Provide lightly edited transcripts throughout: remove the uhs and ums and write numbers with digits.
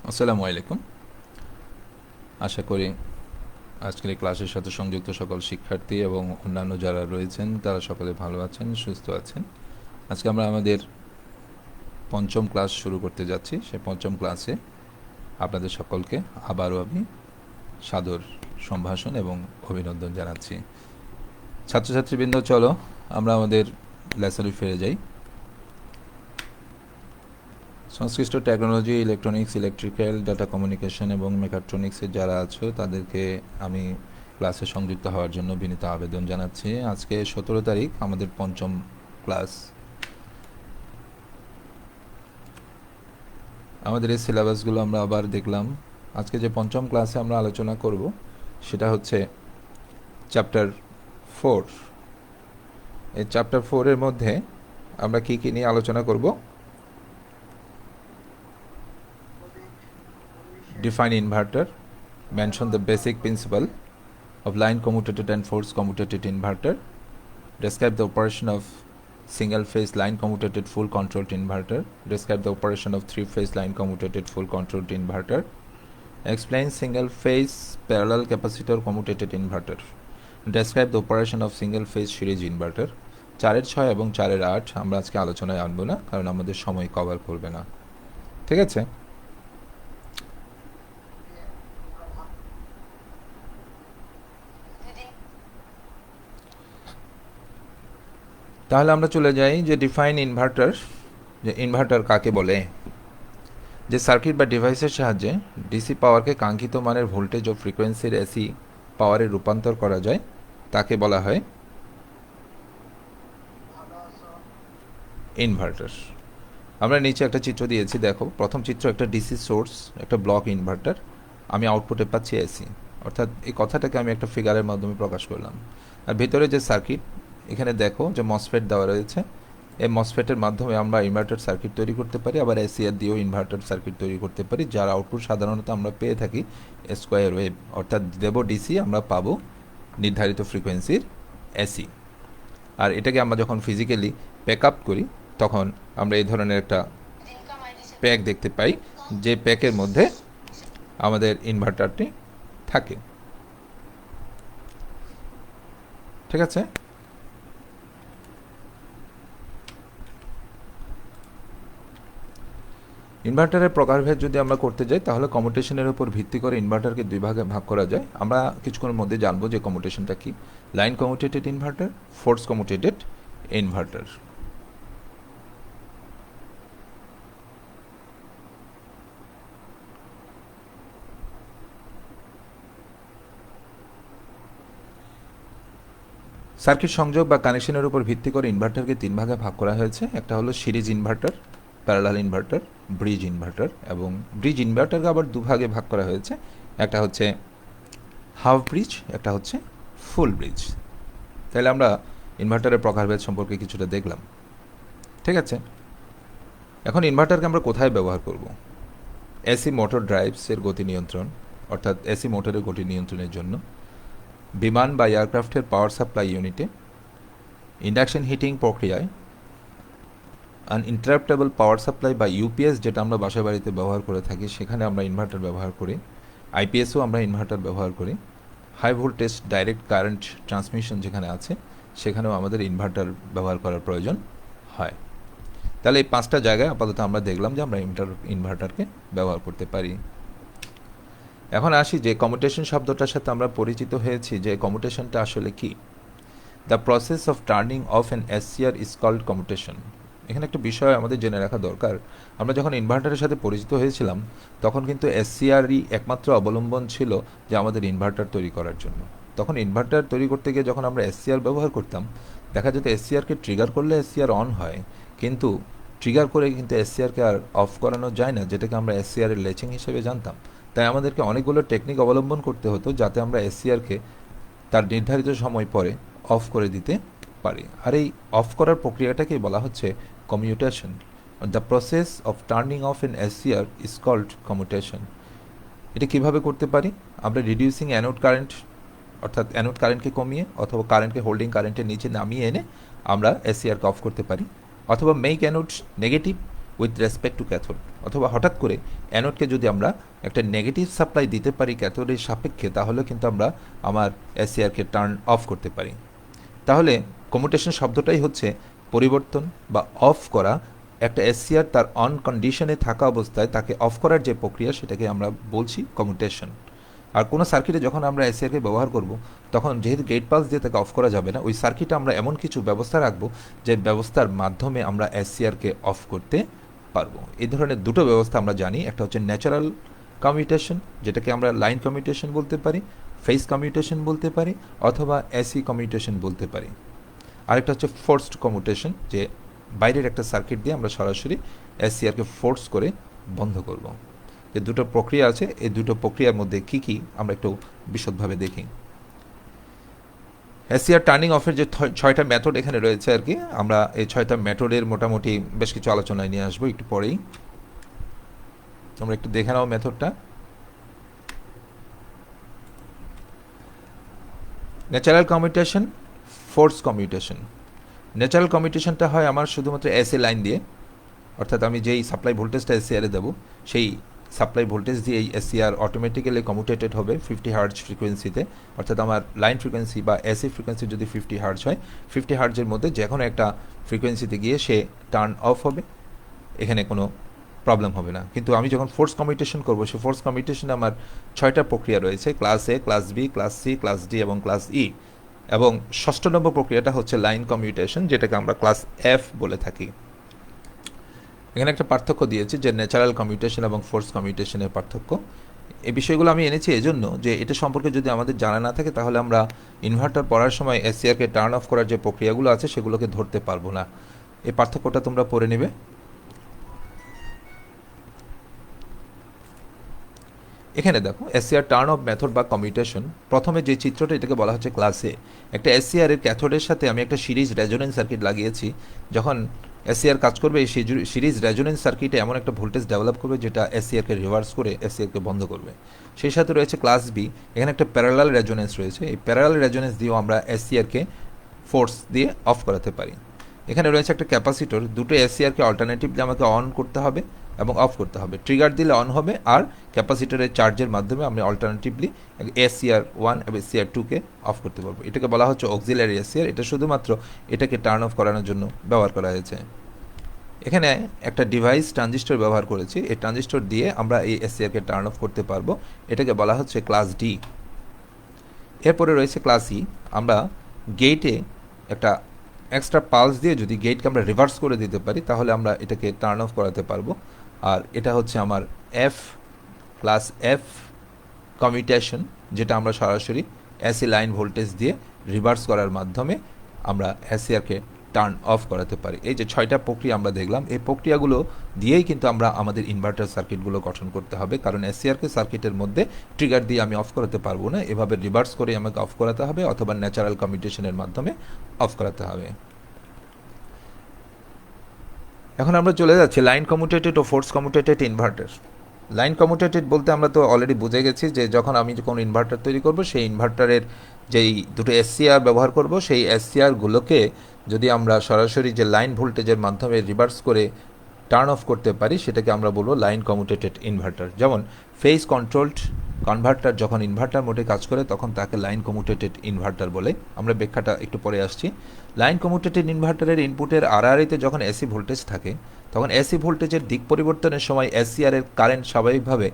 আসসালামু আলাইকুম। আশা করি আজকের এই ক্লাসের সাথে সংযুক্ত সকল শিক্ষার্থী এবং অন্যান্য যারা রয়েছেন তারা সকলে ভালো আছেন, সুস্থ আছেন। আজকে আমরা আমাদের পঞ্চম ক্লাস শুরু করতে যাচ্ছি। সেই পঞ্চম ক্লাসে আপনাদের সকলকে আবারও আমি সাদর সম্ভাষণ এবং অভিনন্দন জানাচ্ছি। ছাত্রছাত্রীবৃন্দ, চলো আমরা আমাদের লেসনে ফিরে যাই। সংশ্লিষ্ট technology, electronics, electrical, data communication এবং মেকাট্রনিক্সের যারা আছো তাদেরকে আমি ক্লাসে সংযুক্ত হওয়ার জন্য বিনীত আবেদন জানাচ্ছি। আজকে 17 তারিখ, আমাদের পঞ্চম ক্লাস। আমাদের এই সিলেবাসগুলো আমরা আবার দেখলাম। আজকে যে পঞ্চম ক্লাসে আমরা আলোচনা করব সেটা হচ্ছে চ্যাপ্টার 4। এই চ্যাপ্টার 4-এর মধ্যে আমরা কী কী নিয়ে আলোচনা করব? Define inverter, mention the basic principle of line commutated and force commutated inverter, describe the operation of single phase line commutated full controlled inverter, describe the operation of three phase line commutated full controlled inverter, explain single phase parallel capacitor commutated inverter, describe the operation of single phase series inverter। 4-এর 6 এবং 4-এর 8 আমরা আজকে আলোচনায় আনবো না, কারণ আমাদের সময় cover করবে না। ঠিক আছে? তাহলে আমরা চলে যাই যে ডিফাইন ইনভার্টার। যে ইনভার্টার কাকে বলে? যে সার্কিট বা ডিভাইসের সাহায্যে ডিসি পাওয়ারকে কাঙ্ক্ষিত মানের ভোল্টেজ ও ফ্রিকোয়েন্সির এসি পাওয়ারে রূপান্তর করা যায় তাকে বলা হয় ইনভার্টার। আমরা নিচে একটা চিত্র দিয়েছি, দেখো। প্রথম চিত্র একটা ডিসি সোর্স, একটা ব্লক ইনভার্টার। আমি আউটপুটে পাচ্ছি এসি, অর্থাৎ এই কথাটাকে আমি একটা ফিগারের মাধ্যমে প্রকাশ করলাম। আর ভেতরে যে সার্কিট, এখানে দেখো যে মসফেট দেওয়া রয়েছে। এই মসফেটের মাধ্যমে আমরা ইনভার্টার সার্কিট তৈরি করতে পারি, আবার এসিআর দিয়েও ইনভার্টার সার্কিট তৈরি করতে পারি, যার আউটপুট সাধারণত আমরা পেয়ে থাকি স্কোয়ার ওয়েভ। অর্থাৎ দেব ডিসি, আমরা পাবো নির্ধারিত ফ্রিকোয়েন্সির এসি। আর এটাকে আমরা যখন ফিজিক্যালি প্যাক আপ করি তখন আমরা এই ধরনের একটা প্যাক দেখতে পাই, যে প্যাকের মধ্যে আমাদের ইনভার্টারটি থাকে। ঠিক আছে? ইনভার্টারের প্রকারভেদ যদি আমরা করতে যাই তাহলে কমিউটেশনের উপর ভিত্তি করে ইনভার্টারকে দুই ভাগে ভাগ করা যায়। আমরা কিছুক্ষণের মধ্যে জানবো যে কমিউটেশনটা কি। Line commutated inverter, force commutated inverter. Circuit সংযোগ বা কানেকশনের উপর ভিত্তি করে ইনভার্টারকে তিন ভাগে ভাগ করা হয়েছে। একটা হলো series inverter, parallel inverter, bridge inverter. এবং ব্রিজ ইনভার্টারকে আবার দুভাগে ভাগ করা হয়েছে, একটা হচ্ছে হাফ ব্রিজ, একটা হচ্ছে ফুল ব্রিজ। তাহলে আমরা ইনভার্টারের প্রকারভেদ সম্পর্কে কিছুটা দেখলাম। ঠিক আছে? এখন ইনভার্টারকে আমরা কোথায় ব্যবহার করব? এসি মোটর ড্রাইভসের গতি নিয়ন্ত্রণ, অর্থাৎ এসি মোটরের গতি নিয়ন্ত্রণের জন্য, বিমান বা এয়ারক্রাফটের পাওয়ার সাপ্লাই ইউনিটে, ইন্ডাকশন হিটিং প্রক্রিয়ায়, আনইন্টারাপ্টেবল পাওয়ার সাপ্লাই বা ইউপিএস যেটা আমরা বাসা বাড়িতে ব্যবহার করে থাকি সেখানে আমরা ইনভার্টার ব্যবহার করি, আইপিএসও আমরা ইনভার্টার ব্যবহার করি, high voltage direct current transmission যেখানে আছে সেখানেও আমাদের ইনভার্টার ব্যবহার করার প্রয়োজন হয়। তাহলে এই 5টা জায়গায় আপাতত আমরা দেখলাম যে আমরা ইনভার্টারকে ব্যবহার করতে পারি। এখন আসি যে কমিউটেশন শব্দটার সাথে আমরা পরিচিত হয়েছি, যে কমিউটেশনটা আসলে কি। The process of turning off an SCR is called commutation. এখানে একটা বিষয় আমাদের জেনে রাখা দরকার। আমরা যখন ইনভার্টারের সাথে পরিচিত হয়েছিলাম তখন কিন্তু এসসিআরই একমাত্র অবলম্বন ছিল যে আমাদের ইনভার্টার তৈরি করার জন্য। তখন ইনভার্টার তৈরি করতে গিয়ে যখন আমরা এসসিআর ব্যবহার করতাম, দেখা যেত এসসিআরকে ট্রিগার করলে এসসিআর অন হয়, কিন্তু ট্রিগার করে কিন্তু এসসিআরকে আর অফ করানো যায় না, যেটাকে আমরা এসসিআরের লেচিং হিসেবে জানতাম। তাই আমাদেরকে অনেকগুলো টেকনিক অবলম্বন করতে হতো যাতে আমরা এসসিআরকে তার নির্ধারিত সময় পরে অফ করে দিতে পারি। আর এই অফ করার প্রক্রিয়াটাকেই বলা হচ্ছে commutation. The process of turning off an SCR is called commutation. এটা কীভাবে করতে পারি? আমরা রিডিউসিং অ্যানোড কারেন্ট, অর্থাৎ অ্যানোড কারেন্টকে কমিয়ে অথবা কারেন্টকে হোল্ডিং কারেন্টের নিচে নামিয়ে এনে আমরা এসসিআরকে অফ করতে পারি, অথবা make anode negative with respect to cathode, অথবা হঠাৎ করে অ্যানোডকে যদি আমরা একটা নেগেটিভ সাপ্লাই দিতে পারি ক্যাথোডের সাপেক্ষে, তাহলে কিন্তু আমরা আমার এসিআরকে টার্ন অফ করতে পারি। তাহলে কমিউটেশন শব্দটাই হচ্ছে পরিবর্তন বা অফ করা। একটা এসিআর তার অন কন্ডিশনে থাকা অবস্থায় তাকে অফ করার যে প্রক্রিয়া, সেটাকে আমরা বলছি কমিউটেশন। আর কোনো সার্কিটে যখন আমরা এসিআরকে ব্যবহার করব, তখন যেহেতু গেট পালস দিয়ে তাকে অফ করা যাবে না, ওই সার্কিটে আমরা এমন কিছু ব্যবস্থা রাখবো যে ব্যবস্থার মাধ্যমে আমরা এসিআরকে অফ করতে পারবো। এই ধরনের দুটো ব্যবস্থা আমরা জানি, একটা হচ্ছে ন্যাচারাল কমিউটেশন, যেটাকে আমরা লাইন কমিউটেশন বলতে পারি, ফেজ কমিউটেশন বলতে পারি, অথবা এসি কমিউটেশন বলতে পারি। আরেকটা হচ্ছে ফোর্সড কমিউটেশন, যে বাইরের একটা সার্কিট দিয়ে আমরা সরাসরি এসিআরকে ফোর্স করে বন্ধ করব। যে দুটো প্রক্রিয়া আছে, এই দুটো প্রক্রিয়ার মধ্যে কি কি আমরা একটু বিশদভাবে দেখি। এসিআর টার্নিং অফের যে 6টা মেথড এখানে রয়েছে আর কি, আমরা এই 6টা মেথডের মোটামুটি বেশ কিছু আলোচনায় নিয়ে আসবো একটু পরেই। আমরা একটু দেখে নাও মেথডটা। Natural commutation, force commutation. Natural কমিউটেশনটা হয় আমার শুধুমাত্র এসি লাইন দিয়ে, অর্থাৎ আমি যেই সাপ্লাই ভোল্টেজটা এসিআরে দেবো, সেই সাপ্লাই ভোল্টেজ দিয়ে এই এসিআর অটোমেটিক্যালি কমিউটেটেড হবে 50 হার্জ ফ্রিকোয়েন্সিতে। অর্থাৎ আমার লাইন ফ্রিকোয়েন্সি বা এসি ফ্রিকোয়েন্সি যদি 50 হার্জ হয়, 50 হার্জের মধ্যে যে কোনো একটা ফ্রিকোয়েন্সিতে গিয়ে সে টার্ন অফ হবে, এখানে কোনো প্রবলেম হবে না। কিন্তু আমি যখন ফোর্স কমিউটেশন করবো, সেই ফোর্স কমিউটেশনে আমার 6টা প্রক্রিয়া রয়েছে, class A, class B, class C, class D এবং ক্লাস ই। এবং 6ষ্ঠ নম্বর প্রক্রিয়াটা হচ্ছে লাইন কমিউটেশন, যেটাকে আমরা ক্লাস এফ বলে থাকি। এখানে একটা পার্থক্য দিয়েছি যে ন্যাচারাল কমিউটেশন এবং ফোর্স কমিউটেশনের পার্থক্য। এই বিষয়গুলো আমি এনেছি এজন্য যে এটা সম্পর্কে যদি আমাদের জানা না থাকে, তাহলে আমরা ইনভার্টার পড়ার সময় এসিআরকে টার্ন অফ করার যে প্রক্রিয়াগুলো আছে সেগুলোকে ধরতে পারবো না। এই পার্থক্যটা তোমরা পড়ে নেবে। এখানে দেখো এসিআর টার্ন অফ মেথড বা কমিউটেশন, প্রথমে যে চিত্রটা, এটাকে বলা হচ্ছে ক্লাস এ। একটা এসিআর এর ক্যাথোডের সাথে আমি একটা সিরিজ রেজোনেন্স সার্কিট লাগিয়েছি। যখন এসিআর কাজ করবে, এই সিরিজ রেজোনেন্স সার্কিটে এমন একটা ভোল্টেজ ডেভেলপ করবে যেটা এসিআরকে রিভার্স করে এসিআরকে বন্ধ করবে। সেই সাথে রয়েছে ক্লাস বি, এখানে একটা প্যারালাল রেজোনেন্স রয়েছে। এই প্যারালাল রেজোনেন্স দিয়েও আমরা এসিআরকে ফোর্স দিয়ে অফ করাতে পারি। এখানে রয়েছে একটা ক্যাপাসিটর, দুটো এসিআরকে অল্টারনেটিভলি আমাকে অন করতে হবে এবং অফ করতে হবে। ট্রিগার দিলে অন হবে, আর ক্যাপাসিটরের চার্জের মাধ্যমে আমি অল্টারনেটিভলি এসিআর 1 এবং এসিআর 2কে অফ করতে পারবো। এটাকে বলা হচ্ছে অক্সিলারি এসিআর। এটা শুধুমাত্র এটাকে টার্ন অফ করানোর জন্য ব্যবহার করা হয়েছে। এখানে একটা ডিভাইস ট্রানজিস্টর ব্যবহার করেছি, এই ট্রানজিস্টর দিয়ে আমরা এই এসিআরকে টার্ন অফ করতে পারবো। এটাকে বলা হচ্ছে ক্লাস ডি। এরপরে রয়েছে ক্লাস ই। আমরা গেটে একটা এক্সট্রা পালস দিয়ে যদি গেটকে আমরা রিভার্স করে দিতে পারি, তাহলে আমরা এটাকে টার্ন অফ করাতে পারবো। আর এটা হচ্ছে আমার এফ, ক্লাস এফ কমিউটেশন, যেটা আমরা সরাসরি এসি লাইন ভোল্টেজ দিয়ে রিভার্স করার মাধ্যমে আমরা এসিআরকে টার্ন অফ করাতে পারি। এই যে 6টা প্রক্রিয়া আমরা দেখলাম, এই প্রক্রিয়াগুলো দিয়েই কিন্তু আমরা আমাদের ইনভার্টার সার্কিটগুলো গঠন করতে হবে। কারণ এসিআরকে সার্কিটের মধ্যে ট্রিগার দিয়ে আমি অফ করাতে পারবো না, এভাবে রিভার্স করে আমাকে অফ করাতে হবে, অথবা ন্যাচারাল কমিউটেশনের মাধ্যমে অফ করাতে হবে। এখন আমরা চলে যাচ্ছি লাইন কমিউটেটেড ও ফোর্স কমিউটেটেড ইনভার্টার। লাইন কমিউটেটেড বলতে আমরা তো অলরেডি বুঝে গেছি যে যখন আমি কোনো ইনভার্টার তৈরি করব, সেই ইনভার্টারের যেই দুটো এসসিআর ব্যবহার করব, সেই এসসিআরগুলোকে যদি আমরা সরাসরি যে লাইন ভোল্টেজের মাধ্যমে রিভার্স করে টার্ন অফ করতে পারি, সেটাকে আমরা বলবো লাইন কমিউটেটেড ইনভার্টার। যেমন ফেজ কন্ট্রোলড কনভার্টার যখন ইনভার্টার মোডে কাজ করে, তখন তাকে লাইন কমিউটেটেড ইনভার্টার বলে। আমরা ব্যাখ্যাটা একটু পরে আসছি। লাইন কমিউটেটেড ইনভার্টারের ইনপুটের আরআরআইতে যখন এসি ভোল্টেজ থাকে, তখন এসি ভোল্টেজের দিক পরিবর্তনের সময় এসসিআরের কারেন্ট স্বাভাবিকভাবে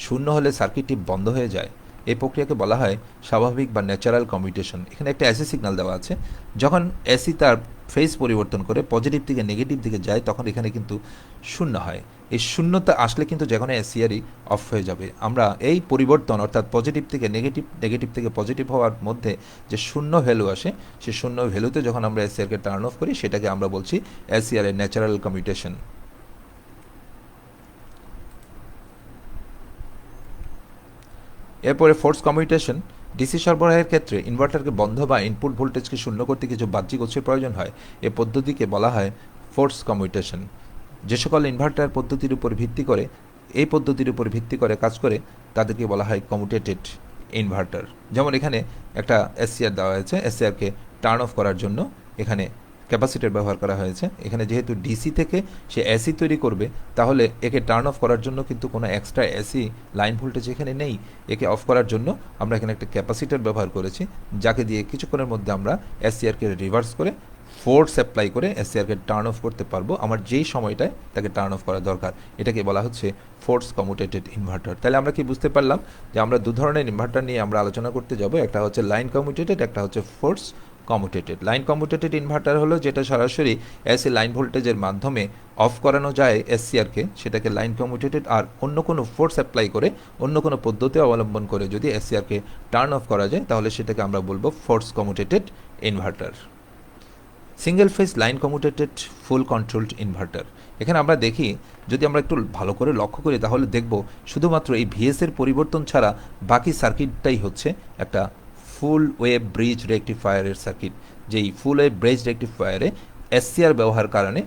শূন্য হলে সার্কিটটি বন্ধ হয়ে যায়। এই প্রক্রিয়াকে বলা হয় স্বাভাবিক বা ন্যাচারাল কমিউটেশন। এখানে একটা এসি সিগন্যাল দেওয়া আছে, যখন এসি তার ফেজ পরিবর্তন করে পজিটিভ থেকে নেগেটিভ দিকে যায়, তখন এখানে কিন্তু শূন্য হয়। এই শূন্যতা আসলে কিন্তু যেখানে এসিআরই অফ হয়ে যাবে। আমরা এই পরিবর্তন, অর্থাৎ পজিটিভ থেকে নেগেটিভ, নেগেটিভ থেকে পজিটিভ হওয়ার মধ্যে যে শূন্য ভ্যালু আসে, সেই শূন্য ভ্যালুতে যখন আমরা এসিআরকে টার্ন অফ করি, সেটাকে আমরা বলছি এসিআরের ন্যাচারাল কমিউটেশন। এরপরে ফোর্স কমিউটেশন। ডিসি সরবরাহের ক্ষেত্রে ইনভার্টারকে বন্ধ বা ইনপুট ভোল্টেজকে শূন্য করতে কিছু বাহ্যিক উৎসের প্রয়োজন হয়। এই পদ্ধতিকে বলা হয় ফোর্স কমিউটেশন। যে সকল ইনভার্টার পদ্ধতির উপর ভিত্তি করে, এই পদ্ধতির উপর ভিত্তি করে কাজ করে, তাদেরকে বলা হয় কমিউটেটেড ইনভার্টার। যেমন এখানে একটা এসসিআর দেওয়া হয়েছে, এসসিআরকে টার্ন অফ করার জন্য এখানে ক্যাপাসিটর ব্যবহার করা হয়েছে। এখানে যেহেতু ডিসি থেকে সে এসি তৈরি করবে, তাহলে একে টার্ন অফ করার জন্য কিন্তু কোনো এক্সট্রা এসি লাইন ভোল্টেজ এখানে নেই। একে অফ করার জন্য আমরা এখানে একটা ক্যাপাসিটর ব্যবহার করেছি, যাকে দিয়ে কিছুক্ষণের মধ্যে আমরা এসিআরকে রিভার্স করে ফোর্স অ্যাপ্লাই করে এসিআরকে টার্ন অফ করতে পারবো আমার যেই সময়টায় তাকে টার্ন অফ করা দরকার। এটাকে বলা হচ্ছে ফোর্স কমিউটেটেড ইনভার্টার। তাহলে আমরা কি বুঝতে পারলাম যে আমরা দু ধরনের ইনভার্টার নিয়ে আমরা আলোচনা করতে যাব, একটা হচ্ছে লাইন কমিউটেটেড, একটা হচ্ছে ফোর্স কমিউটেটেড। লাইন কমিউটেটেড ইনভার্টার হলো যেটা সরাসরি এসি লাইন ভোল্টেজের মাধ্যমে অফ করানো যায় এসসিআরকে, সেটাকে লাইন কমিউটেটেড। আর অন্য কোনো ফোর্স অ্যাপ্লাই করে, অন্য কোনো পদ্ধতি অবলম্বন করে যদি এসসিআরকে টার্ন অফ করা যায়, তাহলে সেটাকে আমরা বলবো force commutated inverter. Single phase line commutated full controlled inverter. এখানে আমরা দেখি, যদি আমরা একটু ভালো করে লক্ষ্য করি তাহলে দেখব শুধুমাত্র এই ভিএস এর পরিবর্তন ছাড়া বাকি সার্কিটটাই হচ্ছে একটা ফুল ওয়েভ ব্রিজ রেকটিফায়ারের সার্কিট। যেই ফুল ওয়েভ ব্রিজ রেকটিফায়ারে এসসিআর ব্যবহার কারণে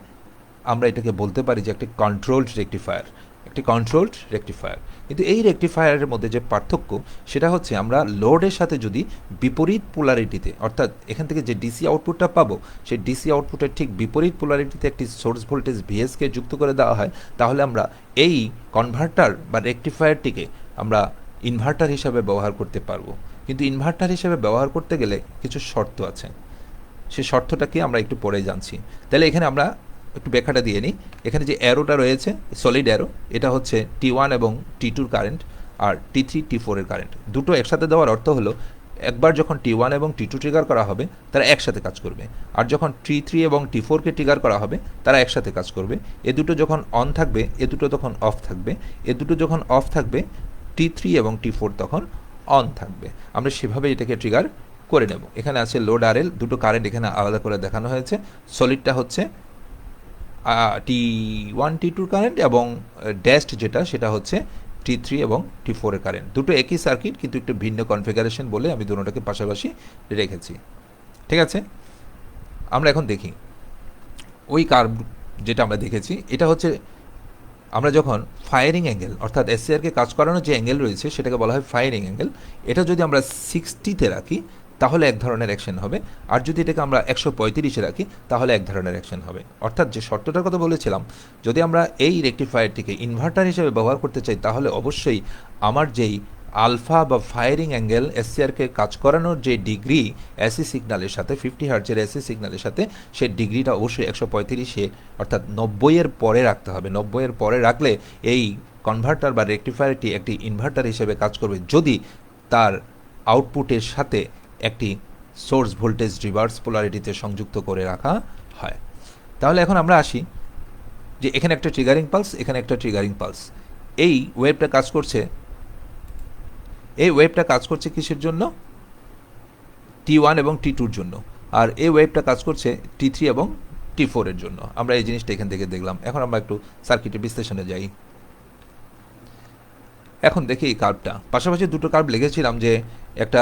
আমরা এটাকে বলতে পারি যে একটি কন্ট্রোলড রেকটিফায়ার, একটি কন্ট্রোলড রেকটিফায়ার। কিন্তু এই রেকটিফায়ারের মধ্যে যে পার্থক্য সেটা হচ্ছে আমরা লোডের সাথে যদি বিপরীত পোলারিটিতে, অর্থাৎ এখান থেকে যে ডিসি আউটপুটটা পাবো সেই ডিসি আউটপুটের ঠিক বিপরীত পোলারিটিতে একটি সোর্স ভোল্টেজ ভিএসকে যুক্ত করে দেওয়া হয়, তাহলে আমরা এই কনভার্টার বা রেকটিফায়ারটিকে আমরা ইনভার্টার হিসাবে ব্যবহার করতে পারবো। কিন্তু ইনভার্টার হিসেবে ব্যবহার করতে গেলে কিছু শর্ত আছে, সেই শর্তটাকে আমরা একটু পরে জানছি। তাহলে এখানে আমরা একটু ব্যাখ্যাটা দিয়ে নিই। এখানে যে অ্যারোটা রয়েছে সলিড অ্যারো, এটা হচ্ছে T1 এবং T2 কারেন্ট, আর T3 T4 এর কারেন্ট। দুটো একসাথে দেওয়ার অর্থ হলো একবার যখন T1 এবং T2 ট্রিগার করা হবে তারা একসাথে কাজ করবে, আর যখন T3 এবং T4কে ট্রিগার করা হবে তারা একসাথে কাজ করবে। এ দুটো যখন অন থাকবে এ দুটো তখন অফ থাকবে, এ দুটো যখন অফ থাকবে T3 এবং T4 তখন অন থাকবে। আমরা সেভাবে এটাকে ট্রিগার করে নেব। এখানে আছে লোড আরএল, দুটো কারেন্ট এখানে আলাদা করে দেখানো হয়েছে। সলিডটা হচ্ছে T1 T2 কারেন্ট, এবং ড্যাশড যেটা সেটা হচ্ছে T3 এবং T4 এর কারেন্ট। দুটো একই সার্কিট কিন্তু একটু ভিন্ন কনফিগারেশন বলে আমি দুটোটাকে পাশাপাশি রেখেছি। ঠিক আছে, আমরা এখন দেখি ওই কার্ভ যেটা আমরা দেখেছি, এটা হচ্ছে আমরা যখন ফায়ারিং অ্যাঙ্গেল, অর্থাৎ এসসিআরকে কাজ করানোর যে অ্যাঙ্গেল রয়েছে সেটাকে বলা হয় ফায়ারিং অ্যাঙ্গেল। এটা যদি আমরা 60-তে রাখি তাহলে এক ধরনের অ্যাকশন হবে, আর যদি এটাকে আমরা 135-এ রাখি তাহলে এক ধরনের অ্যাকশন হবে। অর্থাৎ যে শর্তটার কথা বলেছিলাম, যদি আমরা এই রেকটিফায়ারটিকে ইনভার্টার হিসেবে ব্যবহার করতে চাই তাহলে অবশ্যই আমার যেই আলফা বা ফায়ারিং অ্যাঙ্গেল এসসিআরকে কাজ করানোর যে ডিগ্রি এসি সিগন্যালের সাথে 50 হার্টজের এসি সিগন্যালের সাথে, সেই ডিগ্রিটা অবশ্যই 135-এ অর্থাৎ 90-এর পরে রাখতে হবে। 90-এর পরে রাখলে এই কনভার্টার বা রেকটিফায়ারটি একটি ইনভার্টার হিসেবে কাজ করবে, যদি তার আউটপুটের সাথে একটি সোর্স ভোল্টেজ রিভার্স পোলারিটিতে সংযুক্ত করে রাখা হয়। তাহলে এখন আমরা আসি যে এখানে একটা ট্রিগারিং পালস, এখানে একটা ট্রিগারিং পালস। এই ওয়েভটা কাজ করছে, এই ওয়েভটা কাজ করছে কিসের জন্য? T1 এবং T2-র জন্য, আর এই ওয়েভটা কাজ করছে T3 এবং T4 এর জন্য। আমরা এই জিনিসটা এখান থেকে দেখলাম। এখন আমরা একটু সার্কিটের বিশ্লেষণে যাই। এখন দেখি এই কার্ভটা, পাশাপাশি দুটো কার্ভ লিখেছিলাম, যে একটা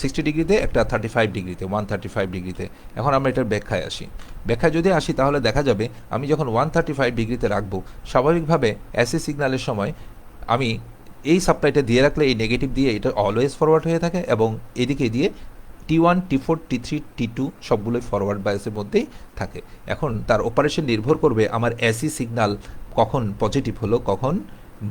60 ডিগ্রিতে, একটা 35 ডিগ্রিতে, 135 ডিগ্রিতে। এখন আমরা এটার ব্যাখ্যায় আসি। ব্যাখ্যায় যদি আসি তাহলে দেখা যাবে আমি যখন 135 ডিগ্রিতে রাখবো, স্বাভাবিকভাবে এসি সিগন্যালের সময় আমি এই সাপ্লাইটা দিয়ে রাখলে এই নেগেটিভ দিয়ে এটা অলওয়েজ ফরওয়ার্ড হয়ে থাকে, এবং এদিকে দিয়ে T1 T4 T3 T2 সবগুলোই ফরওয়ার্ড বায়াসের মধ্যেই থাকে। এখন তার অপারেশন নির্ভর করবে আমার এসি সিগন্যাল কখন পজিটিভ হলো কখন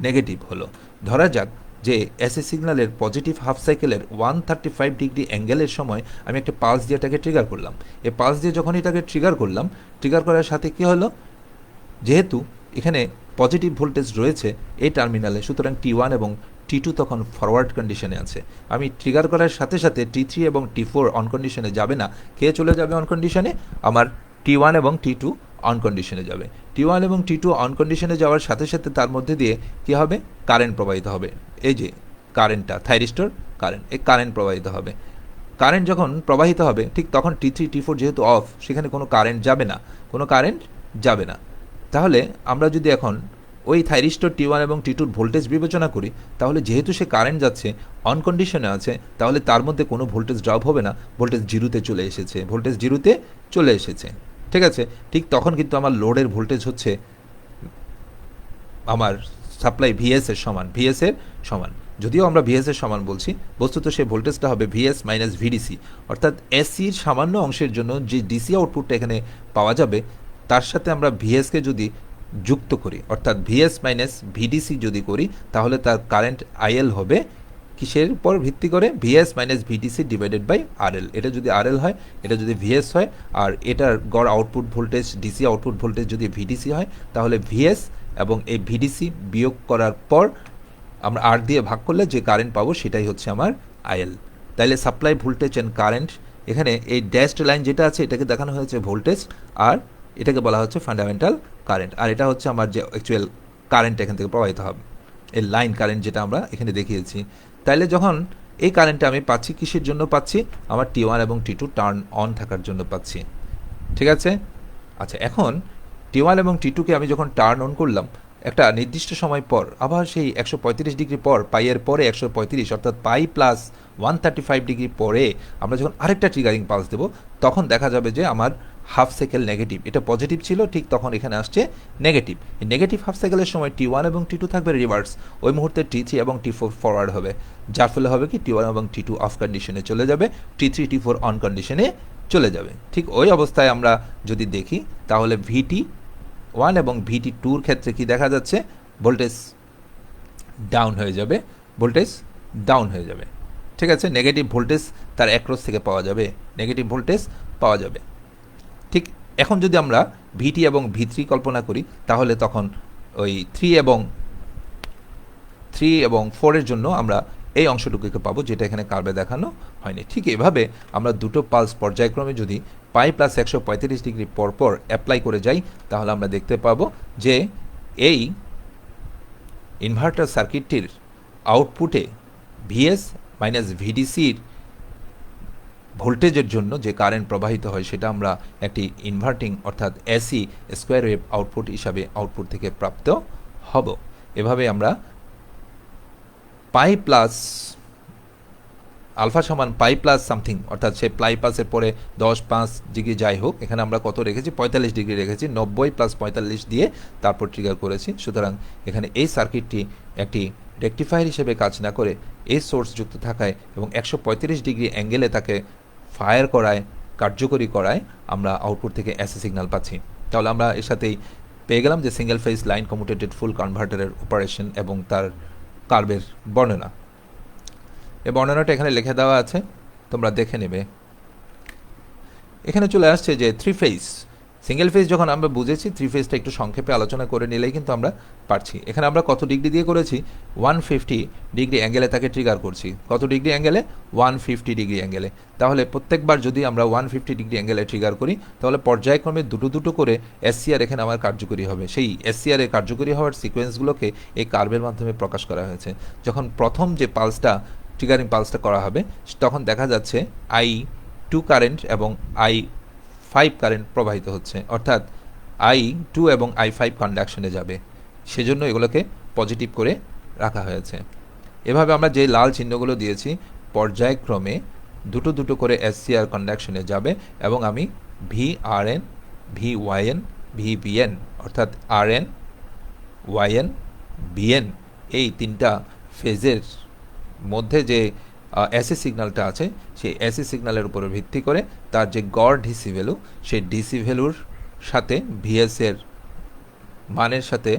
নেগেটিভ হলো। ধরা যাক যে এসি সিগন্যালের পজিটিভ হাফ সাইকেলের 135 ডিগ্রি অ্যাঙ্গেলের সময় আমি একটা পালস দিয়ে এটাকে ট্রিগার করলাম। এই পালস দিয়ে যখন এটাকে ট্রিগার করলাম, ট্রিগার করার সাথে কী হলো, যেহেতু এখানে পজিটিভ ভোল্টেজ রয়েছে এই টার্মিনালে, সুতরাং T1 এবং T2 তখন ফরওয়ার্ড কন্ডিশনে আছে। আমি ট্রিগার করার সাথে সাথে T3 এবং T4 অন কন্ডিশনে যাবে না। কে চলে যাবে অন কন্ডিশনে? আমার T1 এবং T2 অন কন্ডিশনে যাবে। T1 এবং T2 অন কন্ডিশনে যাওয়ার সাথে সাথে তার মধ্যে দিয়ে কী হবে? কারেন্ট প্রবাহিত হবে। এই যে কারেন্টটা, থাইরিস্টর কারেন্ট, এই কারেন্ট প্রবাহিত হবে। কারেন্ট যখন প্রবাহিত হবে ঠিক তখন T3 T4 যেহেতু অফ, সেখানে কোনো কারেন্ট যাবে না, কোনো কারেন্ট যাবে না। তাহলে আমরা যদি এখন ওই থাইরিস্টর T1 এবং T2-র ভোল্টেজ বিবেচনা করি, তাহলে যেহেতু সে কারেন্ট যাচ্ছে, অন কন্ডিশনে আছে, তাহলে তার মধ্যে কোনো ভোল্টেজ ড্রপ হবে না, ভোল্টেজ জিরোতে চলে এসেছে, ভোল্টেজ জিরোতে চলে এসেছে। ঠিক আছে, ঠিক তখন কিন্তু আমার লোডের ভোল্টেজ হচ্ছে আমার সাপ্লাই ভিএস এর সমান, ভিএস এর সমান। যদিও আমরা ভিএস এর সমান বলছি, বস্তুত সেই ভোল্টেজটা হবে ভিএস মাইনাস ভিডিসি, অর্থাৎ এসির সামান্য অংশের জন্য যে ডিসি আউটপুটটা এখানে পাওয়া যাবে তার সাথে আমরা ভিএসকে যদি যুক্ত করি, অর্থাৎ ভিএস মাইনাস ভিডিসি যদি করি, তাহলে তার কারেন্ট আইএল হবে কিসের উপর ভিত্তি করে? VS minus VDC divided by RL. এটা যদি আরএল হয়, এটা যদি ভিএস হয়, আর এটার গড় output voltage DC output voltage যদি ভিডিসি হয়, তাহলে ভিএস এবং এই ভিডিসি বিয়োগ করার পর আমরা আর দিয়ে ভাগ করলে যে কারেন্ট পাবো সেটাই হচ্ছে আমার আইএল। তাইলে সাপ্লাই ভোল্টেজ অ্যান্ড কারেন্ট, এখানে এই ড্যাশড লাইন যেটা আছে এটাকে দেখানো হয়েছে ভোল্টেজ, আর এটাকে বলা হচ্ছে ফান্ডামেন্টাল কারেন্ট, আর এটা হচ্ছে আমার যে অ্যাকচুয়াল কারেন্ট এখান থেকে প্রবাহিত হবে, এই লাইন কারেন্ট যেটা আমরা এখানে দেখিয়েছি। তাইলে যখন এই কারেন্টটা আমি পাচ্ছি, কিসের জন্য পাচ্ছি? আমার T1 এবং T2 টার্ন অন থাকার জন্য পাচ্ছি। ঠিক আছে? আচ্ছা, এখন T1 এবং T2কে আমি যখন টার্ন অন করলাম, একটা নির্দিষ্ট সময় পর আবার সেই 135 ডিগ্রি পর, পাইয়ের পরে 135, অর্থাৎ পাই প্লাস 135 ডিগ্রি পরে আমরা যখন আরেকটা ট্রিগারিং পালস দেবো, তখন দেখা যাবে যে আমার হাফ সাইকেল নেগেটিভ। এটা পজিটিভ ছিল, ঠিক তখন এখানে আসছে নেগেটিভ। এই নেগেটিভ হাফ সাইকেলের সময় T1 এবং T2 থাকবে রিভার্স, ওই মুহূর্তে T3 এবং T4 ফরওয়ার্ড হবে, যার ফলে হবে কি T1 এবং T2 অফ কন্ডিশনে চলে যাবে, T3 T4 অন কন্ডিশনে চলে যাবে। ঠিক ওই অবস্থায় আমরা যদি দেখি, তাহলে VT1 এবং VT2-র ক্ষেত্রে কি দেখা যাচ্ছে? ভোল্টেজ ডাউন হয়ে যাবে, ভোল্টেজ ডাউন হয়ে যাবে। ঠিক আছে? নেগেটিভ ভোল্টেজ তার অ্যাক্রস থেকে পাওয়া যাবে, নেগেটিভ ভোল্টেজ পাওয়া যাবে। ঠিক এখন যদি আমরা VT এবং V3 কল্পনা করি, তাহলে তখন ওই 3 এবং 4-এর জন্য আমরা এই অংশটুকুকে পাবো, যেটা এখানে কার্ভে দেখানো হয়নি। ঠিক এভাবে আমরা দুটো পালস পর্যায়ক্রমে যদি পাই প্লাস 135 ডিগ্রি পরপর অ্যাপ্লাই করে যাই, তাহলে আমরা দেখতে পাবো যে এই ইনভার্টার সার্কিটটির আউটপুটে ভিএস মাইনাস ভিডিসির ভোল্টেজের জন্য যে কারেন্ট প্রবাহিত হয়, সেটা আমরা একটি ইনভার্টিং অর্থাৎ এসি স্কোয়ার ওয়েভ আউটপুট হিসাবে আউটপুট থেকে প্রাপ্ত হব। এভাবে আমরা পাই প্লাস আলফা সমান পাই প্লাস সামথিং, অর্থাৎ সে প্লাই প্লাসের পরে 10, 5 ডিগ্রি যাই হোক, এখানে আমরা কত রেখেছি? 45 ডিগ্রি রেখেছি, 90 প্লাস 45 দিয়ে তারপর ট্রিগার করেছি। সুতরাং এখানে এই সার্কিটটি একটি রেকটিফায়ার হিসেবে কাজ না করে এই সোর্স যুক্ত থাকায় এবং 135 ডিগ্রি অ্যাঙ্গেলে তাকে ফায়ার করায়, কার্যকরী করায় আমরা আউটপুট থেকে এসি সিগন্যাল পাচ্ছি। তাহলে আমরা এর সাথেই পেয়ে গেলাম যে সিঙ্গেল ফেজ লাইন কমিউটেটেড ফুল কনভার্টারের অপারেশন এবং তার কার্ভের বর্ণনা। এই বর্ণনাটা এখানে লিখে দেওয়া আছে, তোমরা দেখে নেবে। এখানে চলে আসছে যে 3 ফেজ, সিঙ্গেল ফেজ যখন আমরা বুঝেছি, 3 ফেজটা একটু সংক্ষেপে আলোচনা করে নিলেই কিন্তু আমরা পারছি। এখানে আমরা কত ডিগ্রি দিয়ে করেছি? 150 ডিগ্রি অ্যাঙ্গেলে তাকে ট্রিগার করছি। কত ডিগ্রি অ্যাঙ্গেলে? 150 ডিগ্রি অ্যাঙ্গেলে। তাহলে প্রত্যেকবার যদি আমরা 150 ডিগ্রি অ্যাঙ্গেলে ট্রিগার করি, তাহলে পর্যায়ক্রমে দুটো করে এসসিআর এখানে আমার কার্যকরী হবে। সেই এসসিআর এর কার্যকরী হওয়ার সিকোয়েন্সগুলোকে এই কার্ভের মাধ্যমে প্রকাশ করা হয়েছে। যখন প্রথম যে পালসটা, ট্রিগারিং পালসটা করা হবে, তখন দেখা যাচ্ছে I2 কারেন্ট এবং I5 কারেন্ট প্রবাহিত হচ্ছে, অর্থাৎ I2 এবং I5 কন্ডাকশনে যাবে, সেজন্য এগুলোকে পজিটিভ করে রাখা হয়েছে। এভাবে আমরা যে লাল চিহ্নগুলো দিয়েছি, পর্যায়ক্রমে দুটো করে এসসিআর কন্ডাকশনে যাবে, এবং আমি VRN, VYN, VBN অর্থাৎ RN, YN, BN এই তিনটা ফেজের মধ্যে যে এসি সিগন্যালটা আছে, সেই এসি সিগন্যালের উপরে ভিত্তি করে তার যে গড় ডিসি ভ্যালু, সেই ডিসি ভ্যালুর সাথে ভিএস এর মানের সাথে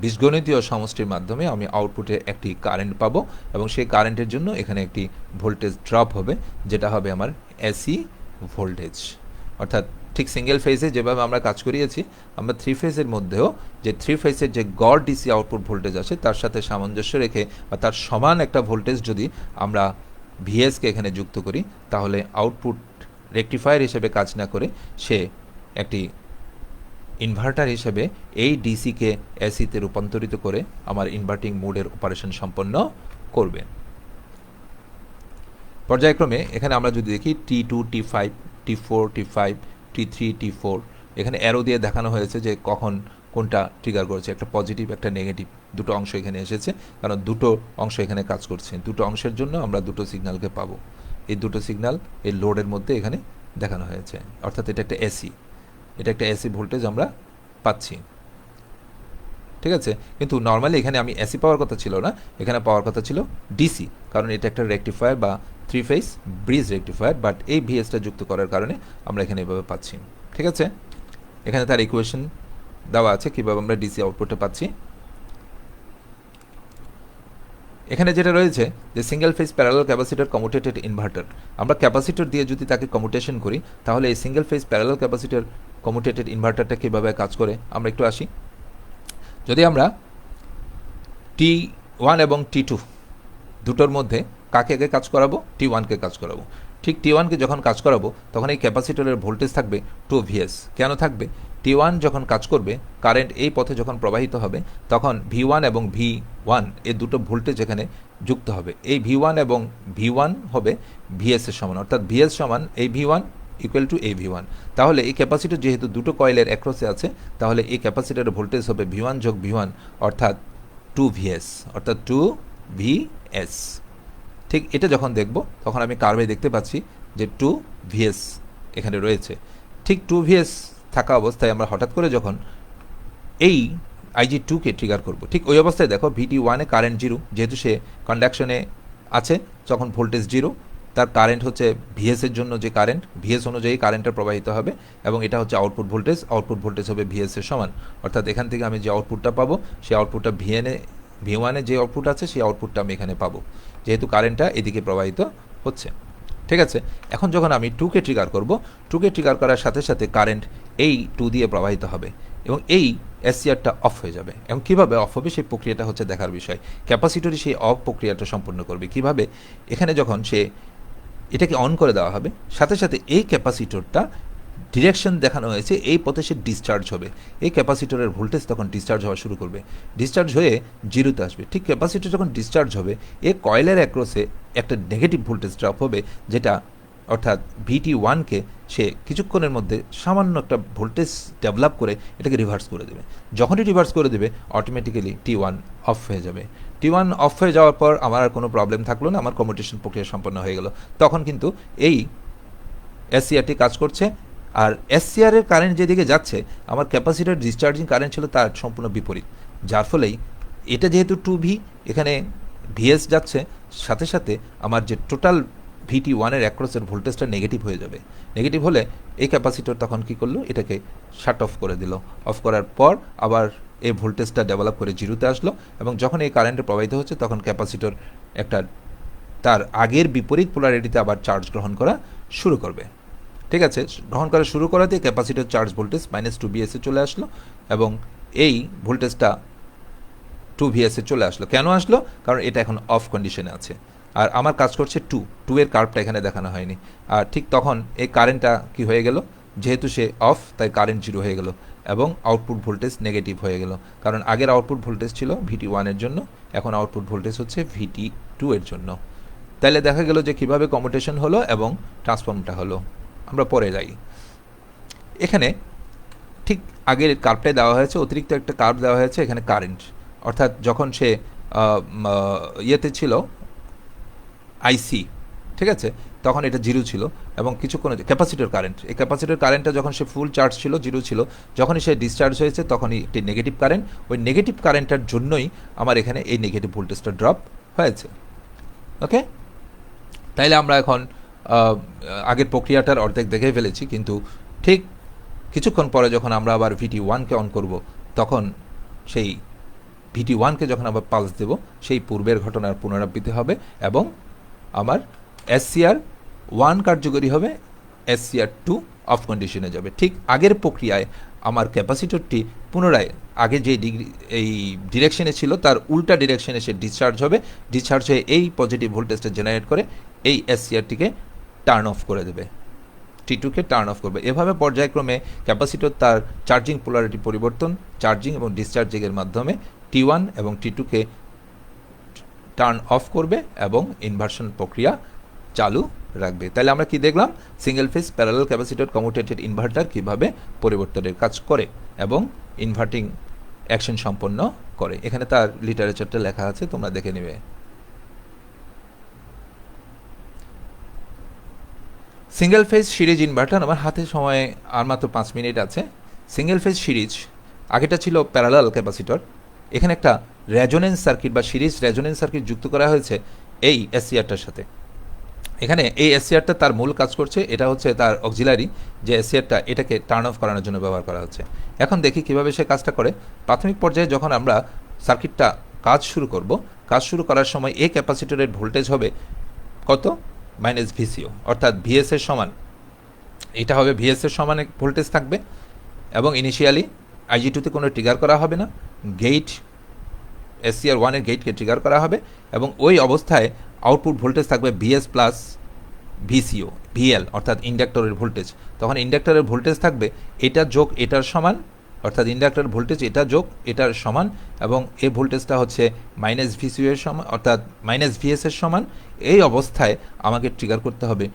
বীজগণিতীয় সমষ্টির মাধ্যমে আমি আউটপুটে একটি কারেন্ট পাবো, এবং সেই কারেন্টের জন্য এখানে একটি ভোল্টেজ ড্রপ হবে, যেটা হবে আমার এসি ভোল্টেজ। অর্থাৎ ঠিক সিঙ্গেল ফেজে যেভাবে আমরা কাজ করিয়েছি, আমরা 3 ফেজের মধ্যেও যে 3 ফেজের যে গড় ডিসি আউটপুট ভোল্টেজ আছে, তার সাথে সামঞ্জস্য রেখে বা তার সমান একটা ভোল্টেজ যদি আমরা ভিএসকে এখানে যুক্ত করি, তাহলে আউটপুট রেকটিফায়ার হিসেবে কাজ না করে সে একটি ইনভার্টার হিসেবে এই ডিসিকে এসিতে রূপান্তরিত করে আমার ইনভার্টিং মোডের অপারেশন সম্পন্ন করবে। পর্যায়ক্রমে এখানে আমরা যদি দেখি T2, T5, T4, T5, T3, T4, এখানে অ্যারো দিয়ে দেখানো হয়েছে যে কখন কোনটা ট্রিগার করেছে, একটা পজিটিভ একটা নেগেটিভ, দুটো অংশ এখানে এসেছে, কারণ দুটো অংশ এখানে কাজ করছে। দুটো অংশের জন্য আমরা দুটো সিগন্যালকে পাবো। এই দুটো সিগন্যাল এই লোডের মধ্যে এখানে দেখানো হয়েছে, অর্থাৎ এটা একটা এসি, এটা একটা এসি ভোল্টেজ আমরা পাচ্ছি। ঠিক আছে, কিন্তু নর্মালি এখানে আমি এসি পাওয়ার কথা ছিল না, এখানে পাওয়ার কথা ছিল ডিসি, কারণ এটা একটা রেকটিফায়ার বা 3 ফেজ ব্রিজ রেকটিফায়ার, বাট এই ভিএসটা যুক্ত করার কারণে আমরা এখানে এভাবে পাচ্ছি। ঠিক আছে, এখানে তার ইকুয়েশন দেওয়া আছে কীভাবে আমরা ডিসি আউটপুটটা পাচ্ছি। এখানে যেটা রয়েছে যে single phase parallel capacitor commutated inverter, আমরা ক্যাপাসিটর দিয়ে যদি তাকে কমিউটেশন করি তাহলে এই single phase parallel capacitor commutated ইনভার্টারটা কীভাবে কাজ করে আমরা একটু আসি। যদি আমরা T1 এবং T2 দুটোর মধ্যে কাকে আগে কাজ করাবো, T1কে কাজ করাবো। ঠিক T1কে যখন কাজ করাবো তখন এই ক্যাপাসিটরের ভোল্টেজ থাকবে 2 VS। কেন থাকবে? T1 যখন কাজ করবে, কারেন্ট এই পথে যখন প্রবাহিত হবে তখন V1 এবং V1 এই দুটো ভোল্টেজ এখানে যুক্ত হবে। এই V1 এবং V1 হবে VS এর সমান, অর্থাৎ VS সমান এই V1 ইকুয়াল টু এই V1। তাহলে এই ক্যাপাসিটর যেহেতু দুটো কয়েলের অ্যাক্রসে আছে, তাহলে এই ক্যাপাসিটরের ভোল্টেজ হবে V1 যোগ V1 অর্থাৎ 2 VS, অর্থাৎ 2 VS। ঠিক এটা যখন দেখব তখন আমি কার্ভে দেখতে পাচ্ছি যে 2 VS এখানে রয়েছে। ঠিক 2 VS থাকা অবস্থায় আমরা হঠাৎ করে যখন এই IG2কে ট্রিগার করব, ঠিক ওই অবস্থায় দেখো VT1 এ কারেন্ট 0, যেহেতু সে কন্ডাকশনে আছে, যখন ভোল্টেজ 0 তার কারেন্ট হচ্ছে VS এর জন্য যে কারেন্ট, VS অনুযায়ী কারেন্টটা প্রবাহিত হবে এবং এটা হচ্ছে আউটপুট ভোল্টেজ হবে VS এর সমান। অর্থাৎ এখান থেকে আমি যে আউটপুটটা পাবো সেই আউটপুটটা V1 এ যে আউটপুট আছে সেই আউটপুটটা আমি এখানে পাবো, যেহেতু কারেন্টটা এদিকে প্রবাহিত হচ্ছে। ঠিক আছে, এখন যখন আমি 2কে ট্রিগার করব, 2কে ট্রিগার করার সাথে সাথে কারেন্ট এই 2 দিয়ে প্রবাহিত হবে এবং এই এসসিআরটা অফ হয়ে যাবে। এবং কীভাবে অফ হবে সেই প্রক্রিয়াটা হচ্ছে দেখার বিষয়। ক্যাপাসিটরই সেই অফ প্রক্রিয়াটা সম্পূর্ণ করবে কীভাবে? এখানে যখন সে এটাকে অন করে দেওয়া হবে, সাথে সাথে এই ক্যাপাসিটরটা ডিরেকশন দেখানো হয়েছে এই পথে সে ডিসচার্জ হবে। এই ক্যাপাসিটরের ভোল্টেজ তখন ডিসচার্জ হওয়া শুরু করবে, ডিসচার্জ হয়ে 0-তে আসবে। ঠিক ক্যাপাসিটর যখন ডিসচার্জ হবে, এই কয়েলের অ্যাক্রসে একটা নেগেটিভ ভোল্টেজ ড্রপ হবে, যেটা অর্থাৎ VT1কে সে কিছুক্ষণের মধ্যে সামান্য একটা ভোল্টেজ ডেভেলপ করে এটাকে রিভার্স করে দেবে। যখনই রিভার্স করে দেবে অটোমেটিক্যালি T1 অফ হয়ে যাবে। T1 অফ হয়ে যাওয়ার পর আমার আর কোনো প্রবলেম থাকলো না, আমার কমিউটেশন প্রক্রিয়া সম্পন্ন হয়ে গেল। তখন কিন্তু এই এসসিআরটি কাজ করছে, আর এসসিআরের কারেন্ট যেদিকে যাচ্ছে আমার ক্যাপাসিটর ডিসচার্জিং কারেন্ট ছিল তার সম্পূর্ণ বিপরীত, যার ফলেই এটা যেহেতু 2V, এখানে VS যাচ্ছে, সাথে সাথে আমার যে টোটাল VT1 এর অ্যাক্রসের ভোল্টেজটা নেগেটিভ হয়ে যাবে। নেগেটিভ হলে এই ক্যাপাসিটর তখন কী করলো, এটাকে শাট অফ করে দিল। অফ করার পর আবার এই ভোল্টেজটা ডেভেলপ করে 0-তে আসলো এবং যখন এই কারেন্টে প্রবাহিত হচ্ছে তখন ক্যাপাসিটর একটা তার আগের বিপরীত পোলারিটিতে আবার চার্জ গ্রহণ করা শুরু করবে। ঠিক আছে, গ্রহণ করা শুরু করাতে ক্যাপাসিটর চার্জ ভোল্টেজ -2 VS এ চলে আসলো এবং এই ভোল্টেজটা 2 VS এ চলে আসলো। কেন আসলো? কারণ এটা এখন অফ কন্ডিশনে আছে আর আমার কাজ করছে 2 এর কার্ভটা এখানে দেখানো হয়নি। আর ঠিক তখন এই কারেন্টটা কি হয়ে গেল, যেহেতু সে অফ তাই কারেন্ট 0 হয়ে গেল এবং আউটপুট ভোল্টেজ নেগেটিভ হয়ে গেল, কারণ আগের আউটপুট ভোল্টেজ ছিল VT1 এর জন্য, এখন আউটপুট ভোল্টেজ হচ্ছে VT2 এর জন্য। তাহলে দেখা গেল যে কীভাবে কমিউটেশন হলো এবং ট্রান্সফর্মটা হলো। আমরা পরে যাই। এখানে ঠিক আগের কার্ভটাই দেওয়া হয়েছে, অতিরিক্ত একটা কার্ভ দেওয়া হয়েছে এখানে কারেন্ট, অর্থাৎ যখন সে ইয়েতে ছিল আইসি, ঠিক আছে, তখন এটা 0 ছিল এবং কিছুক্ষণ ক্যাপাসিটর কারেন্ট, এই ক্যাপাসিটর কারেন্টটা যখন সে ফুল চার্জ ছিল 0 ছিল, যখনই সে ডিসচার্জ হয়েছে তখনই একটি নেগেটিভ কারেন্ট, ওই নেগেটিভ কারেন্টটার জন্যই আমার এখানে এই নেগেটিভ ভোল্টেজটা ড্রপ হয়েছে। ওকে, তাইলে আমরা এখন আগের প্রক্রিয়াটার অর্ধেক দেখে ফেলেছি, কিন্তু ঠিক কিছুক্ষণ পরে যখন আমরা আবার VT1কে অন করব তখন সেই VT1কে যখন আবার পালস দেব সেই পূর্বের ঘটনার পুনরাবৃত্তি হবে এবং আমার SCR1 কার্যকরী হবে, SCR2 অফ কন্ডিশনে যাবে। ঠিক আগের প্রক্রিয়ায় আমার ক্যাপাসিটরটি পুনরায় আগে যে এই ডিরেকশনে ছিল তার উল্টা ডিরেকশনে সে ডিসচার্জ হবে, ডিসচার্জ হয়ে এই পজিটিভ ভোল্টেজটা জেনারেট করে এই SCRটিকে টার্ন অফ করে দেবে, T2কে টার্ন অফ করবে। এভাবে পর্যায়ক্রমে ক্যাপাসিটর তার চার্জিং পোলারিটি পরিবর্তন, চার্জিং এবং ডিসচার্জিংয়ের মাধ্যমে T1 এবং T2কে টার্ন অফ করবে এবং ইনভার্সন প্রক্রিয়া চালু রাখবে। তাহলে আমরা কি দেখলাম, single phase parallel capacitor commutated inverter কীভাবে পরিবর্তনের কাজ করে এবং ইনভার্টিং অ্যাকশন সম্পন্ন করে। এখানে তার লিটারেচারটা লেখা আছে, তোমরা দেখে নেবে। সিঙ্গেল ফেজ সিরিজ ইনভার্টার, আমার হাতে সময় আর মাত্র 5 মিনিট আছে। সিঙ্গেল ফেজ সিরিজ, আগেটা ছিল প্যারালাল ক্যাপাসিটর, এখানে একটা রেজোনেন্স সার্কিট বা সিরিজ রেজোনেন্স সার্কিট যুক্ত করা হয়েছে এই এসসিআরটার সাথে। এখানে এই এসসিআরটা তার মূল কাজ করছে, এটা হচ্ছে তার অক্সিলারি যে এসসিআরটা, এটাকে টার্ন অফ করানোর জন্য ব্যবহার করা হচ্ছে। এখন দেখি কিভাবে সে কাজটা করে। প্রাথমিক পর্যায়ে যখন আমরা সার্কিটটা কাজ শুরু করার সময় এই ক্যাপাসিটরের ভোল্টেজ হবে কত, মাইনাস ভিসিও, অর্থাৎ ভিএস এর সমান, এটা হবে ভিএস এর সমান ভোল্টেজ থাকবে। এবং ইনিশিয়ালি আইজি2তে কোনো ট্রিগার করা হবে না, গেট SCR1 এর গেটকে ট্রিগার করা হবে এবং ওই অবস্থায় আউটপুট ভোল্টেজ থাকবে ভিএস প্লাস ভিসিও ভিএল, অর্থাৎ ইন্ডাক্টরের ভোল্টেজ। তখন ইন্ডাক্টরের ভোল্টেজ থাকবে এটা যোগ এটার সমান, অর্থাৎ ইন্ডাক্টরের ভোল্টেজ এটা যোগ এটার সমান, এবং এই ভোল্টেজটা হচ্ছে মাইনাস ভিসিও এর সমান, অর্থাৎ মাইনাস ভিএস এর সমান। এই অবস্থায় আমাকে ট্রিগার করতে হবে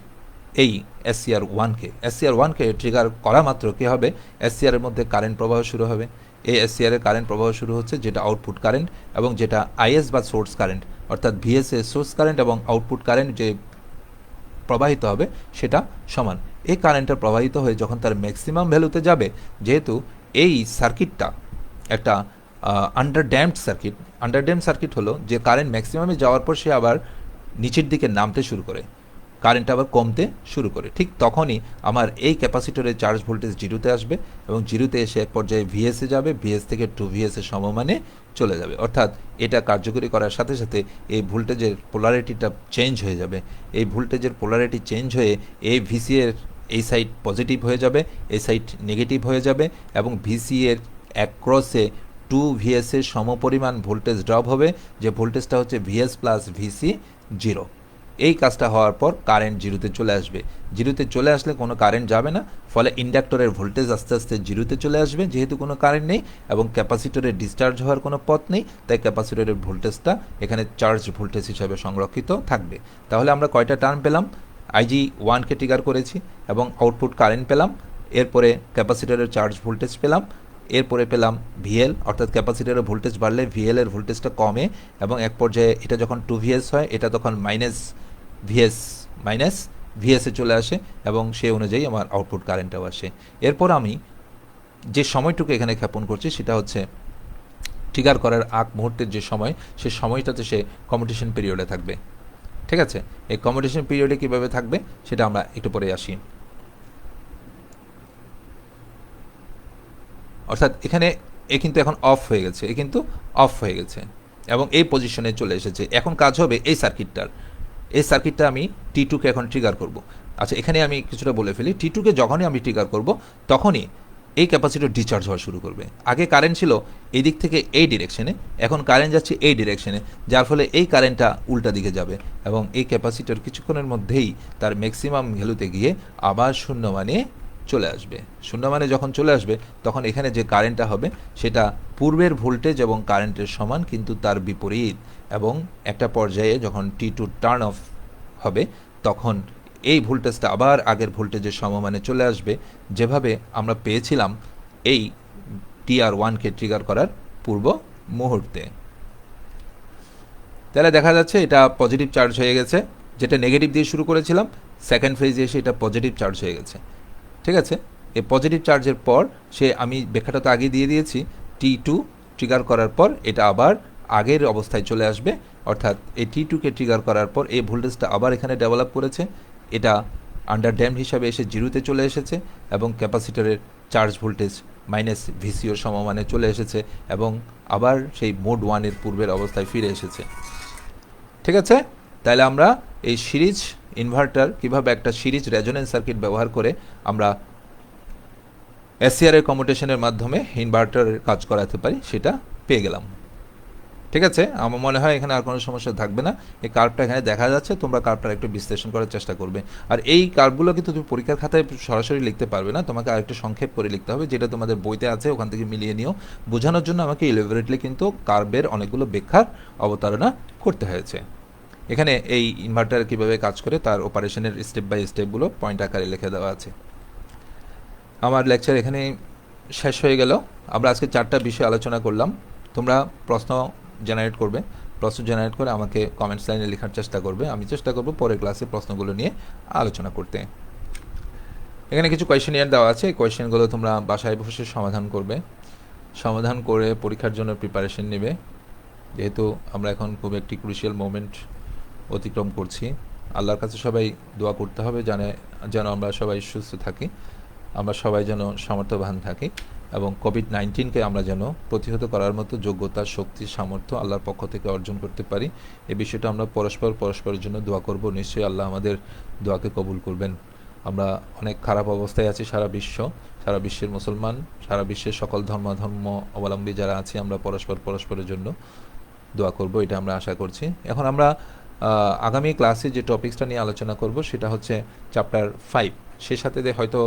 এই SCR1কে ট্রিগার করা মাত্র কী হবে, SCR এর মধ্যে কারেন্ট প্রবাহ শুরু হবে। এই SCR এর কারেন্ট প্রবাহ শুরু হচ্ছে, যেটা আউটপুট কারেন্ট, এবং যেটা IS বা সোর্স কারেন্ট, অর্থাৎ VS এর সোর্স কারেন্ট এবং আউটপুট কারেন্ট যে প্রবাহিত হবে সেটা সমান। এই কারেন্টটা প্রবাহিত হয়ে যখন তার ম্যাক্সিমাম ভ্যালুতে যাবে, যেহেতু এই সার্কিটটা একটা আন্ডারড্যাম্পড সার্কিট হলো যে কারেন্ট ম্যাক্সিমামে যাওয়ার পর সে আবার নিচের দিকে নামতে শুরু করে, কারেন্ট আবার কমতে শুরু করে। ঠিক তখনই আমার এই ক্যাপাসিটরের চার্জ ভোল্টেজ জিরোতে আসবে এবং জিরোতে এসে এক পর্যায়ে ভিএসে যাবে, ভিএস থেকে 2VS এর সমমানে চলে যাবে। অর্থাৎ এটা কার্যকরী করার সাথে সাথে এই ভোল্টেজের পোলারিটিটা চেঞ্জ হয়ে যাবে। এই ভোল্টেজের পোলারিটি চেঞ্জ হয়ে এই ভিসি এর এই সাইড পজিটিভ হয়ে যাবে, এই সাইড নেগেটিভ হয়ে যাবে, এবং ভিসি এর অ্যাক্রসে 2VS এর সমপরিমাণ ভোল্টেজ ড্রপ হবে, যে ভোল্টেজটা হচ্ছে ভিএস প্লাস ভিসি 0। এই কাজটা হওয়ার পর কারেন্ট জিরোতে চলে আসবে। জিরোতে চলে আসলে কোনো কারেন্ট যাবে না, ফলে ইন্ডাক্টরের ভোল্টেজ আস্তে আস্তে জিরোতে চলে আসবে, যেহেতু কোনো কারেন্ট নেই এবং ক্যাপাসিটরের ডিসচার্জ হওয়ার কোনো পথ নেই, তাই ক্যাপাসিটরের ভোল্টেজটা এখানে চার্জ ভোল্টেজ হিসাবে সংরক্ষিত থাকবে। তাহলে আমরা কয়টা টার্ম পেলাম, IG1কে ট্রিগার করেছি এবং আউটপুট কারেন্ট পেলাম, এরপরে ক্যাপাসিটরের চার্জ ভোল্টেজ পেলাম, এরপরে পেলাম ভিএল, অর্থাৎ ক্যাপাসিটরের ভোল্টেজ বাড়লে ভিএল এর ভোল্টেজটা কমে, এবং এক পর্যায়ে এটা যখন 2VS হয় এটা তখন মাইনাস ভিএসে চলে আসে এবং সেই অনুযায়ী আমার আউটপুট কারেন্টটাও আসে। এরপর আমি যে সময়টুকু এখানে ক্ষেপণ করছি সেটা হচ্ছে ট্রিগার করার আগ মুহূর্তের যে সময়, সে সময়টাতে সে কমিউটেশন পিরিয়ডে থাকবে। ঠিক আছে, এই কমিউটেশন পিরিয়ডে কীভাবে থাকবে সেটা আমরা একটু পরে আসি। অর্থাৎ এখানে কিন্তু এখন অফ হয়ে গেছে, এবং এই পজিশনে চলে এসেছে। এখন কাজ হবে এই সার্কিটটা আমি T2কে এখন ট্রিগার করব। আচ্ছা, এখানে আমি কিছুটা বলে ফেলি, T2কে যখনই আমি ট্রিগার করব তখনই এই ক্যাপাসিটর ডিসচার্জ হওয়া শুরু করবে। আগে কারেন্ট ছিল এই দিক থেকে এই ডিরেকশনে, এখন কারেন্ট যাচ্ছে এই ডিরেকশনে, যার ফলে এই কারেন্টটা উল্টা দিকে যাবে এবং এই ক্যাপাসিটর কিছুক্ষণের মধ্যেই তার ম্যাক্সিমাম ভ্যালুতে গিয়ে আবার শূন্য মানে চলে আসবে। শূন্য মানে যখন চলে আসবে তখন এখানে যে কারেন্টটা হবে সেটা পূর্বের ভোল্টেজ এবং কারেন্টের সমান, কিন্তু তার বিপরীত। এবং একটা পর্যায়ে যখন T2 টার্ন অফ হবে তখন এই ভোল্টেজটা আবার আগের ভোল্টেজের সমমানে চলে আসবে, যেভাবে আমরা পেয়েছিলাম এই TR1কে ট্রিগার করার পূর্ব মুহূর্তে। তাহলে দেখা যাচ্ছে এটা পজিটিভ চার্জ হয়ে গেছে, যেটা নেগেটিভ দিয়ে শুরু করেছিলাম, সেকেন্ড ফেজে এসে এটা পজিটিভ চার্জ হয়ে গেছে। ঠিক আছে, এই পজিটিভ চার্জের পর আমি ব্যাখ্যাটা তো আগে দিয়ে দিয়েছি, T2 ট্রিগার করার পর এটা আবার আগের অবস্থায় চলে আসবে, অর্থাৎ এই T2কে ট্রিগার করার পর এই ভোল্টেজটা আবার এখানে ডেভেলপ করেছে, এটা আন্ডার ড্যাম্প হিসাবে এসে জিরোতে চলে এসেছে এবং ক্যাপাসিটরের চার্জ ভোল্টেজ মাইনাস ভিসিওর সমমানে চলে এসেছে এবং আবার সেই মোড 1-এর পূর্বের অবস্থায় ফিরে এসেছে। ঠিক আছে, তাহলে আমরা এই সিরিজ ইনভার্টার কিভাবে একটা সিরিজ রেজোনেন্স সার্কিট ব্যবহার করে আমরা SCR এর কমিউটেশনের মাধ্যমে ইনভার্টারের কাজ করাতে পারি সেটা পেয়ে গেলাম। ঠিক আছে, আমার মনে হয় এখানে আর কোনো সমস্যা থাকবে না। এই কার্ভটা এখানে দেখা যাচ্ছে, তোমরা কার্ভটা একটু বিশ্লেষণ করার চেষ্টা করবে। আর এই কার্ভগুলো কিন্তু তুমি পরীক্ষার খাতায় সরাসরি লিখতে পারবে না, তোমাকে আরেকটু সংক্ষেপ করে লিখতে হবে, যেটা তোমাদের বইতে আছে ওখান থেকে মিলিয়ে নিও। বোঝানোর জন্য আমাকে ইলেবোরেটলি কিন্তু কার্ভের অনেকগুলো ব্যাখ্যার অবতারণা করতে হয়েছে। এখানে এই ইনভার্টার কীভাবে কাজ করে তার অপারেশনের স্টেপ বাই স্টেপগুলো পয়েন্ট আকারে লিখে দেওয়া আছে। আমার লেকচার এখানে শেষ হয়ে গেল। আমরা আজকে 4টা বিষয় আলোচনা করলাম। তোমরা প্রশ্ন জেনারেট করে আমাকে কমেন্টস লাইনে লেখার চেষ্টা করবে। আমি চেষ্টা করব পরের ক্লাসে প্রশ্নগুলো নিয়ে আলোচনা করতে। এখানে কিছু কোয়েশ্চেনিয়ার দেওয়া আছে, এই কোয়েশ্চেনগুলো তোমরা বাসায় বসে সমাধান করবে। সমাধান করে পরীক্ষার জন্য প্রিপারেশন নেবে। যেহেতু আমরা এখন খুব একটি ক্রুশিয়াল মোমেন্ট অতিক্রম করছি, আল্লাহর কাছে সবাই দোয়া করতে হবে যেন আমরা সবাই সুস্থ থাকি, আমরা সবাই যেন সামর্থ্যবান থাকি এবং কোভিড-19কে আমরা যেন প্রতিহত করার মতো যোগ্যতা, শক্তি, সামর্থ্য আল্লাহর পক্ষ থেকে অর্জন করতে পারি। এই বিষয়টা আমরা পরস্পরের জন্য দোয়া করব। নিশ্চয়ই আল্লাহ আমাদের দোয়াকে কবুল করবেন। আমরা অনেক খারাপ অবস্থায় আছি, সারা বিশ্বের মুসলমান, সারা বিশ্বের সকল ধর্ম অবলম্বী যারা আছি, আমরা পরস্পরের জন্য দোয়া করব, এটা আমরা আশা করছি। এখন আমরা আগামী ক্লাসে যে টপিক্সটা নিয়ে আলোচনা করব সেটা হচ্ছে চ্যাপ্টার 5। সেই সাথে হয়তো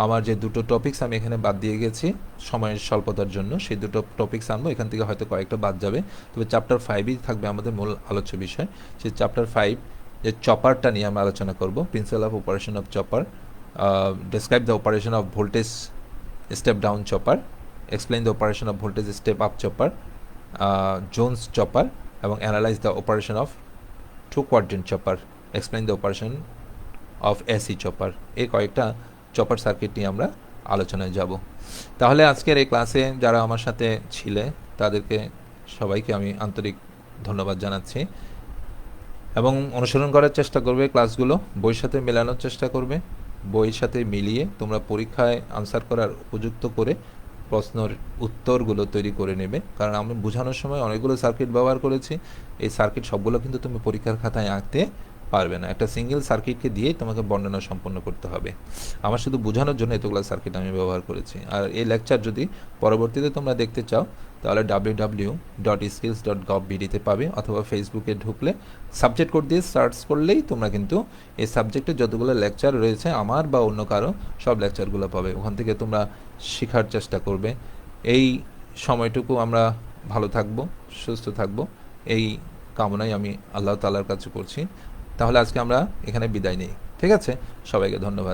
আমার যে দুটো টপিক্স আমি এখানে বাদ দিয়ে গেছি সময়ের স্বল্পতার জন্য, সেই দুটো টপিক্স আনবো, এখান থেকে হয়তো কয়েকটা বাদ যাবে, তবে চ্যাপ্টার 5ই থাকবে আমাদের মূল আলোচ্য বিষয়। সেই চ্যাপ্টার 5 যে চপারটা নিয়ে আমরা আলোচনা করব, principle of operation of chopper, describe the operation of voltage step down chopper, explain the operation of voltage step up chopper, Jones chopper, এবং analyse the operation of two quadrant chopper, explain the operation of AC chopper. এই কয়েকটা chopper circuit নিয়ে আমরা আলোচনায় যাব। তাহলে আজকের এই ক্লাসে যারা আমার সাথে ছিলে তাদেরকে সবাইকে আমি আন্তরিক ধন্যবাদ জানাচ্ছি এবং অনুসরণ করার চেষ্টা করবে, ক্লাসগুলো বইয়ের সাথে মেলানোর চেষ্টা করবে, বইয়ের সাথে মিলিয়ে তোমরা পরীক্ষায় আনসার করার উপযুক্ত করে প্রশ্নের উত্তরগুলো তৈরি করে নেবে। কারণ আমি বোঝানোর সময় অনেকগুলো সার্কিট ব্যবহার করেছি, এই সার্কিট সবগুলো কিন্তু তুমি পরীক্ষার খাতায় আঁকতে পারবে না, একটা সিঙ্গেল সার্কিটকে দিয়েই তোমাকে বর্ণনা সম্পন্ন করতে হবে। আমার শুধু বোঝানোর জন্য এতগুলো সার্কিট আমি ব্যবহার করেছি। আর এই লেকচার যদি পরবর্তীতে তোমরা দেখতে চাও তাহলে www.skills.gov.bd-তে পাবে, অথবা ফেসবুকে ঢুকলে সাবজেক্ট কোড দিয়ে সার্চ করলেই তোমরা কিন্তু এই সাবজেক্টের যতগুলো লেকচার রয়েছে আমার বা অন্য কারো সব লেকচারগুলো পাবে। ওখান থেকে তোমরা শেখার চেষ্টা করবে। এই সময়টুকু আমরা ভালো থাকবো, সুস্থ থাকবো, এই কামনাই আমি আল্লাহ তাআলার কাছে করছি। তাহলে আজকে আমরা এখানে বিদায় নিই, ঠিক আছে? সবাইকে ধন্যবাদ।